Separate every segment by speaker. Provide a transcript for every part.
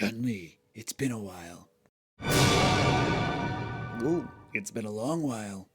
Speaker 1: Chun-Li, it's been a while. Ooh, it's been a long while.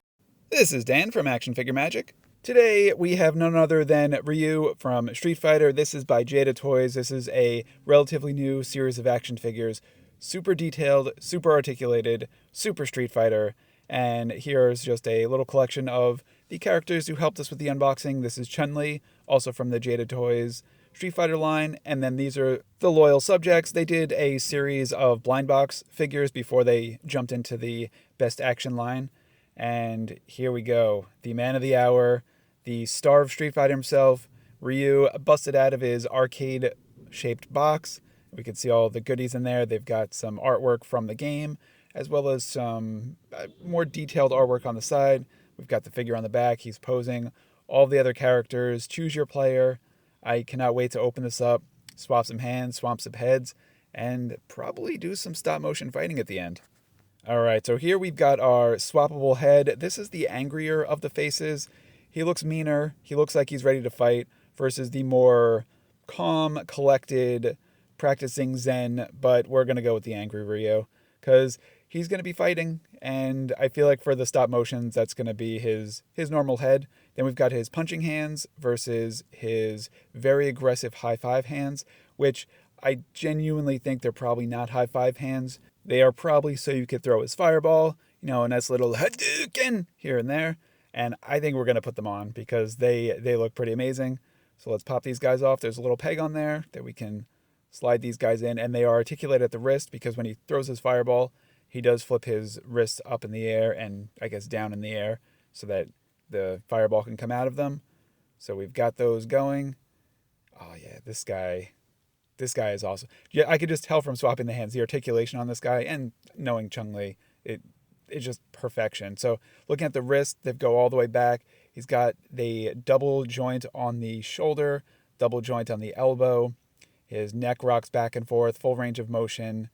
Speaker 2: This is Dan from Action Figure Magic. Today we have none other than Ryu from Street Fighter. This is by Jada Toys. This is a relatively new series of action figures. Super detailed, super articulated, super Street Fighter. And here's just a little collection of the characters who helped us with the unboxing. This is Chun-Li, also from the Jada Toys Street Fighter line. And then these are the loyal subjects. They did a series of blind box figures before they jumped into the best action line. And here we go. The man of the hour, the star of Street Fighter himself, Ryu, busted out of his arcade shaped box. We can see all the goodies in there. They've got some artwork from the game, as well as some more detailed artwork on the side. We've got the figure on the back. He's posing. All the other characters. Choose your player. I cannot wait to open this up, swap some hands, swap some heads, and probably do some stop motion fighting at the end. All right, so here we've got our swappable head. This is the angrier of the faces. He looks meaner. He looks like he's ready to fight versus the more calm, collected, practicing Zen. But we're going to go with the angry Ryu because he's going to be fighting. And I feel like for the stop motions, that's going to be his normal head. Then we've got his punching hands versus his very aggressive high five hands, which I genuinely think they're probably not high five hands. They are probably so you could throw his fireball, a nice little Hadouken here and there. And I think we're going to put them on because they look pretty amazing. So let's pop these guys off. There's a little peg on there that we can slide these guys in. And they are articulated at the wrist because when he throws his fireball, he does flip his wrist up in the air and I guess down in the air so that the fireball can come out of them. So we've got those going. Oh yeah, this guy is awesome. Yeah, I could just tell from swapping the hands, the articulation on this guy, and knowing Chun-Li, it's just perfection. So looking at the wrist, they go all the way back. He's got the double joint on the shoulder, double joint on the elbow. His neck rocks back and forth, full range of motion.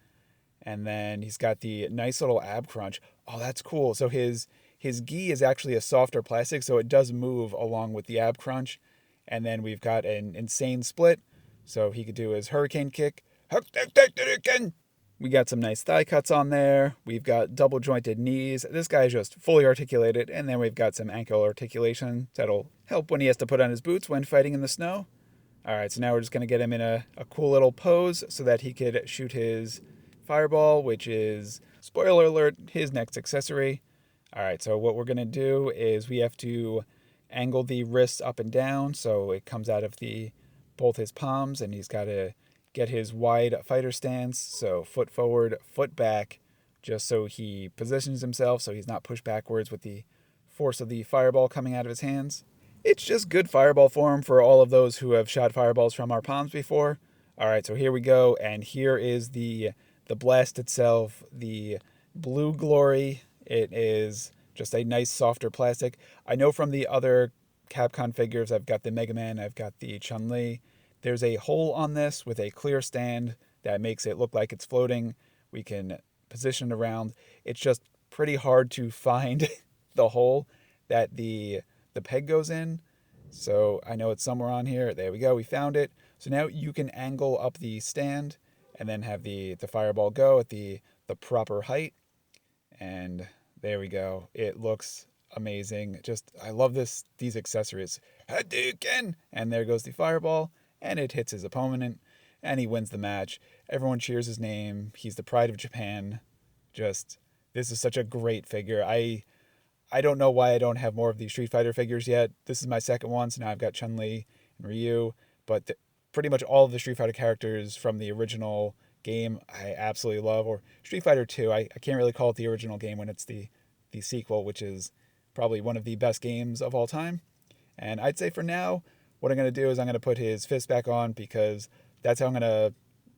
Speaker 2: And then he's got the nice little ab crunch. Oh, that's cool. So his gi is actually a softer plastic, so it does move along with the ab crunch. And then we've got an insane split. So he could do his hurricane kick. We got some nice thigh cuts on there. We've got double jointed knees. This guy is just fully articulated. And then we've got some ankle articulation that'll help when he has to put on his boots when fighting in the snow. All right, so now we're just going to get him in a cool little pose so that he could shoot his fireball, which is, spoiler alert, his next accessory. All right, so what we're going to do is we have to angle the wrists up and down so it comes out of both his palms, and he's got to get his wide fighter stance, so foot forward, foot back, just so he positions himself so he's not pushed backwards with the force of the fireball coming out of his hands. It's just good fireball form for all of those who have shot fireballs from our palms before. All right, so here we go, and here is the blast itself, the Blue Glory. It is just a nice softer plastic. I know from the other Capcom figures, I've got the Mega Man, I've got the Chun-Li. There's a hole on this with a clear stand that makes it look like it's floating. We can position it around. It's just pretty hard to find the hole that the peg goes in. So I know it's somewhere on here. There we go. We found it. So now you can angle up the stand and then have the fireball go at the proper height. And there we go. It looks amazing. Just, I love these accessories. Hadouken! And there goes the fireball. And it hits his opponent, and he wins the match. Everyone cheers his name. He's the pride of Japan. Just, this is such a great figure. I don't know why I don't have more of these Street Fighter figures yet. This is my second one, so now I've got Chun-Li and Ryu. But pretty much all of the Street Fighter characters from the original game I absolutely love. Or Street Fighter 2, I can't really call it the original game when it's the sequel, which is probably one of the best games of all time. And I'd say for now, what I'm going to do is I'm going to put his fist back on because that's how I'm going to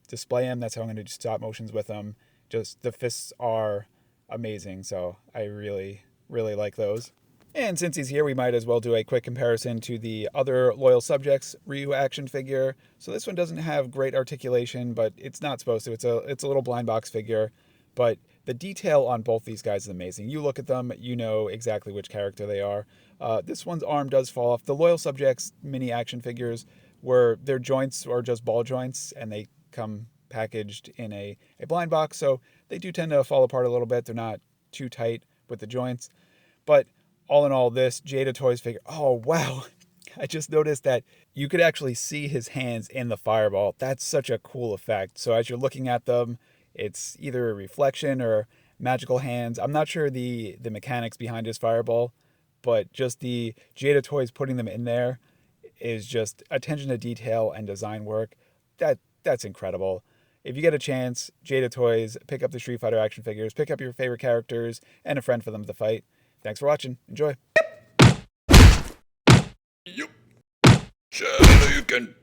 Speaker 2: display him. That's how I'm going to do stop motions with him. Just the fists are amazing. So I really, really like those. And since he's here, we might as well do a quick comparison to the other loyal subjects Ryu action figure. So this one doesn't have great articulation, but it's not supposed to. It's a little blind box figure. But the detail on both these guys is amazing. You look at them, you know exactly which character they are. This one's arm does fall off. The Loyal Subjects mini action figures, where their joints are just ball joints and they come packaged in a blind box, so they do tend to fall apart a little bit. They're not too tight with the joints. But all in all, this Jada Toys figure, oh wow. I just noticed that you could actually see his hands in the fireball. That's such a cool effect. So as you're looking at them, it's either a reflection or magical hands. I'm not sure the mechanics behind his fireball, but just the Jada Toys putting them in there is just attention to detail and design work. That's incredible. If you get a chance, Jada Toys, pick up the Street Fighter action figures, pick up your favorite characters, and a friend for them to fight. Thanks for watching. Enjoy.
Speaker 1: Yup. Can.